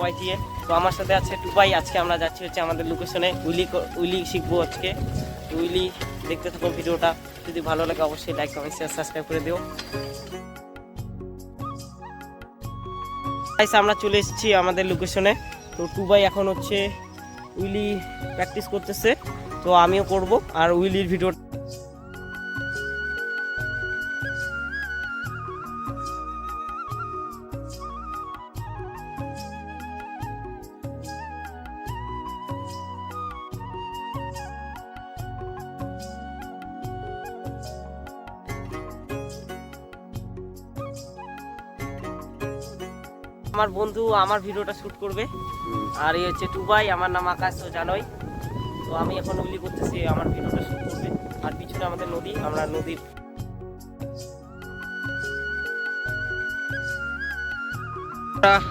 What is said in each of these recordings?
MITA। তো আমার সাথে আছে টুবাই। আজকে আমরা যাচ্ছি হচ্ছে আমাদের লোকেশনে উইলি শিখবো আজকে। উইলি দেখতে থাকো ভিডিওটা, যদি ভালো লাগে অবশ্যই লাইক কমেন্ট শেয়ার সাবস্ক্রাইব করে দিও। আমরা চলে এসেছি আমাদের লোকেশনে। তো টুবাই এখন হচ্ছে উইলি প্র্যাকটিস করতেছে, তো আমিও করব। আর উইলির ভিডিও আমার বন্ধু আমার ভিডিওটা শুট করবে। আর এই হচ্ছে টুবাই, আমার নাম আকাশ, তো জানোই। তো আমি এখন উইলি করতেছি, আমার ভিডিওটা শুট করবে। আর পিছনে আমাদের নদী, আমরা নদীর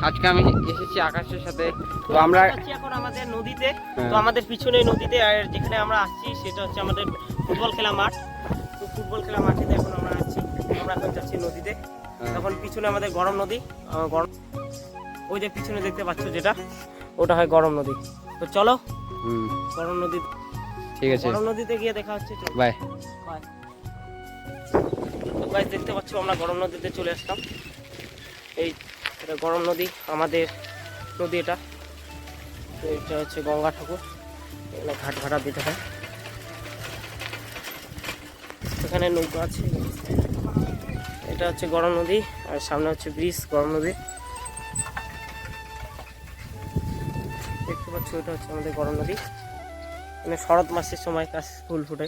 আজকে আমি এসেছি আকাশের সাথে। তো আমরা এখন আমাদের নদীতে। তো আমাদের পিছনে নদীতে, আর যেখানে আমরা আসছি সেটা হচ্ছে আমাদের ফুটবল খেলা মাঠ। তো ফুটবল খেলা মাঠেতে এখন আমরা আসছি, আমরা এখন যাচ্ছি নদীতে। তখন পিছনে আমাদের গরম নদী, গরম ওই যে পিছনে দেখতে পাচ্ছ যেটা, ওটা হয় গরম নদী। তো চলো গরম নদী, ঠিক আছে, গরম নদীতে গিয়ে দেখা হচ্ছে। Bye bye. তো গাইস দেখতে পাচ্ছ আমরা গরম নদীতে চলে আসলাম। এই এটা গরম নদী, আমাদের নদী এটা। তো এটা হচ্ছে গঙ্গা ঠাকুর, এখানে ঘাট ভাড়া দিতে হয়। এখানে নৌকা আছে। এটা হচ্ছে গরম নদী, আর সামনে হচ্ছে ব্রিজ গরম নদী। দেখতে পাচ্ছ এটা হচ্ছে আমাদের গরম নদী। মানে শরৎ মাসের সময় কাশ ফুল ফুটে,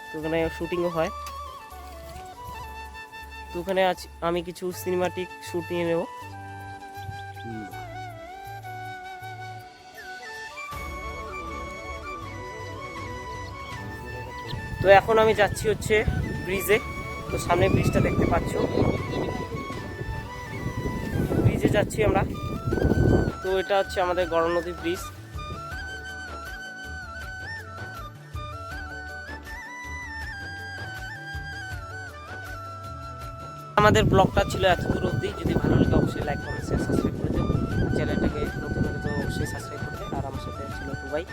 তো ওখানে শুটিংও হয়। তো ওখানে আজ আমি কিছু সিনেমাটিক শুট নিয়ে নেব। তো এখন আমি যাচ্ছি হচ্ছে ব্রিজে। তো সামনে ব্রিজটা দেখতে পাচ্ছ, ব্রিজে যাচ্ছি আমরা। তো এটা হচ্ছে আমাদের গরম নদী ব্রিজ। আমাদের ব্লগটা ছিল এত দূর অবধি। যদি ভালো লাগে অবশ্যই লাইক কমেন্ট শেয়ার সাবস্ক্রাইব করে দেবো। চ্যানেলটাকে নতুন হলে তো অবশ্যই সাবস্ক্রাইব করবে। আর আমার সাথে ছিল টুবাই।